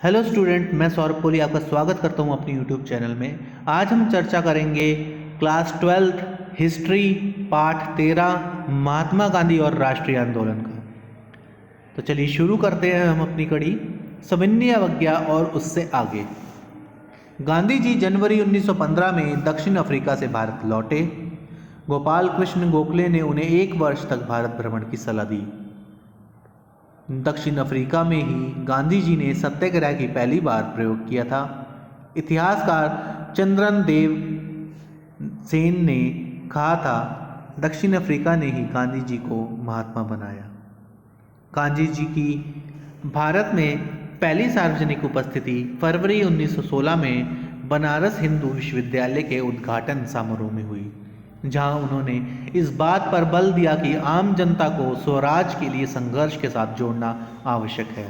Hello student, मैं सौरभ कोहली आपका स्वागत करता हूं अपनी यूट्यूब चैनल में। आज हम चर्चा करेंगे क्लास 12th हिस्ट्री पाठ 13 महात्मा गांधी और राष्ट्रीय आंदोलन का। तो चलिए शुरू करते हैं हम अपनी कड़ी सविनय अवज्ञा और उससे आगे। गांधी जी जनवरी 1915 में दक्षिण अफ्रीका से भारत लौटे। गोपाल कृष्ण गोखले ने उन्हें 1 वर्ष तक भारत भ्रमण की सलाह दी। दक्षिण अफ्रीका में ही गांधी जी ने सत्याग्रह की पहली बार प्रयोग किया था। इतिहासकार चंद्रन देव सेन ने कहा था, दक्षिण अफ्रीका ने ही गांधी जी को महात्मा बनाया। गांधी जी की भारत में पहली सार्वजनिक उपस्थिति फरवरी 1916 में बनारस हिंदू विश्वविद्यालय के उद्घाटन समारोह में हुई, जहां उन्होंने इस बात पर बल दिया कि आम जनता को स्वराज के लिए संघर्ष के साथ जोड़ना आवश्यक है।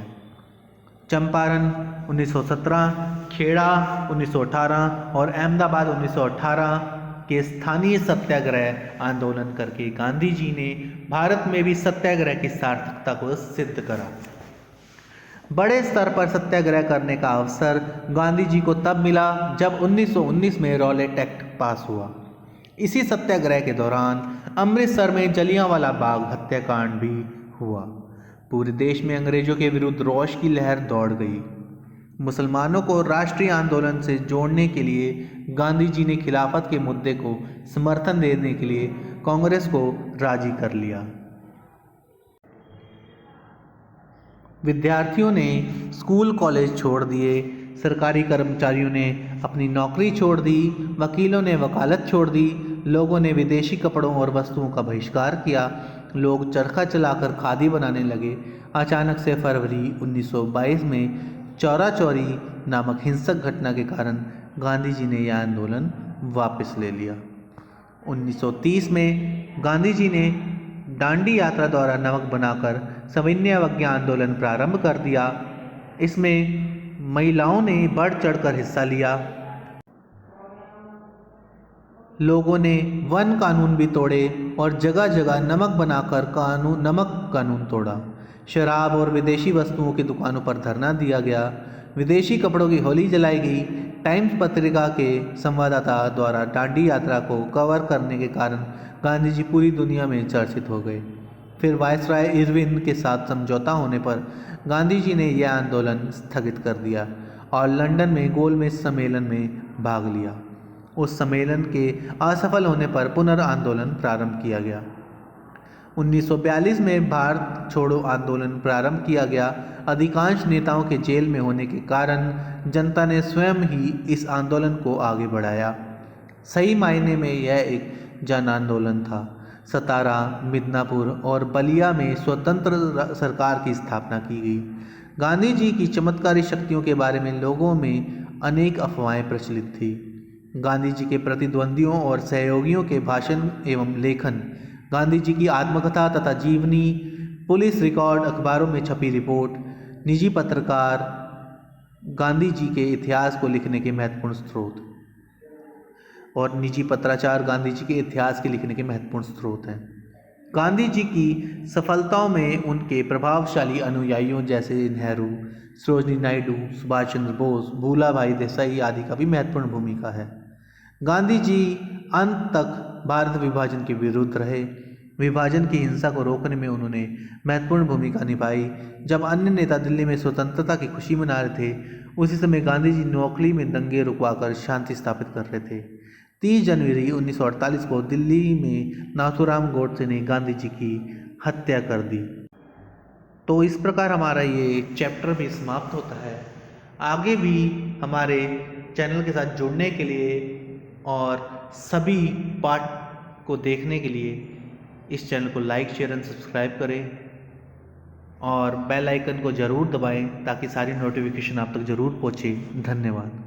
चंपारण 1917, खेड़ा 1918 और अहमदाबाद 1918 के स्थानीय सत्याग्रह आंदोलन करके गांधी जी ने भारत में भी सत्याग्रह की सार्थकता को सिद्ध करा। बड़े स्तर पर सत्याग्रह करने का अवसर गांधी जी को तब मिला जब 1919 में रॉलेट एक्ट पास हुआ। इसी सत्याग्रह के दौरान अमृतसर में जलियांवाला बाग हत्याकांड भी हुआ। पूरे देश में अंग्रेजों के विरुद्ध रोष की लहर दौड़ गई। मुसलमानों को राष्ट्रीय आंदोलन से जोड़ने के लिए गांधी जी ने खिलाफत के मुद्दे को समर्थन देने के लिए कांग्रेस को राजी कर लिया। विद्यार्थियों ने स्कूल कॉलेज छोड़ दिए, सरकारी कर्मचारियों ने अपनी नौकरी छोड़ दी, वकीलों ने वकालत छोड़ दी, लोगों ने विदेशी कपड़ों और वस्तुओं का बहिष्कार किया, लोग चरखा चलाकर खादी बनाने लगे। अचानक से फरवरी 1922 में चौरा चौरी नामक हिंसक घटना के कारण गांधी जी ने यह आंदोलन वापस ले लिया। 1930 में गांधी जी ने दांडी यात्रा द्वारा नमक बनाकर सविनय अवज्ञा आंदोलन प्रारंभ कर दिया। इसमें महिलाओं ने बढ़ चढ़कर हिस्सा लिया। लोगों ने वन कानून भी तोड़े और जगह जगह नमक बनाकर नमक कानून तोड़ा। शराब और विदेशी वस्तुओं की दुकानों पर धरना दिया गया। विदेशी कपड़ों की होली जलाई गई। टाइम्स पत्रिका के संवाददाता द्वारा दांडी यात्रा को कवर करने के कारण गांधी जी पूरी दुनिया में चर्चित हो गए। फिर वायसराय इरविन के साथ समझौता होने पर गांधी जी ने यह आंदोलन स्थगित कर दिया और लंदन में गोलमेज सम्मेलन में भाग लिया। उस सम्मेलन के असफल होने पर पुनर्आंदोलन प्रारंभ किया गया। 1942 में भारत छोड़ो आंदोलन प्रारंभ किया गया। अधिकांश नेताओं के जेल में होने के कारण जनता ने स्वयं ही इस आंदोलन को आगे बढ़ाया। सही मायने में यह एक जन आंदोलन था। सतारा, मिदनापुर और बलिया में स्वतंत्र सरकार की स्थापना की गई। गांधी जी की चमत्कारी शक्तियों के बारे में लोगों में अनेक अफवाहें प्रचलित थी। गांधी जी के प्रतिद्वंदियों और सहयोगियों के भाषण एवं लेखन, गांधी जी की आत्मकथा तथा जीवनी, पुलिस रिकॉर्ड, अखबारों में छपी रिपोर्ट, निजी पत्रकार गांधी जी के इतिहास को लिखने के महत्वपूर्ण स्रोत और निजी पत्राचार गांधी जी के इतिहास के लिखने के महत्वपूर्ण स्रोत हैं। गांधी जी की सफलताओं में उनके प्रभावशाली अनुयायियों जैसे नेहरू, सरोजिनी नायडू, सुभाष चंद्र बोस, भूला भाई देसाई आदि का भी महत्वपूर्ण भूमिका है। गांधी जी अंत तक भारत विभाजन के विरुद्ध रहे। विभाजन की हिंसा को रोकने में उन्होंने महत्वपूर्ण भूमिका निभाई। जब अन्य नेता दिल्ली में स्वतंत्रता की खुशी मना रहे थे, उसी समय गांधी जी नोकली में दंगे रुकवाकर शांति स्थापित कर रहे थे। 30 जनवरी 1948 को दिल्ली में नाथूराम गोडसे ने गांधी जी की हत्या कर दी। तो इस प्रकार हमारा ये चैप्टर भी समाप्त होता है। आगे भी हमारे चैनल के साथ जुड़ने के लिए और सभी पार्ट को देखने के लिए इस चैनल को लाइक, शेयर एंड सब्सक्राइब करें और बेल आइकन को ज़रूर दबाएं ताकि सारी नोटिफिकेशन आप तक ज़रूर पहुँचे। धन्यवाद।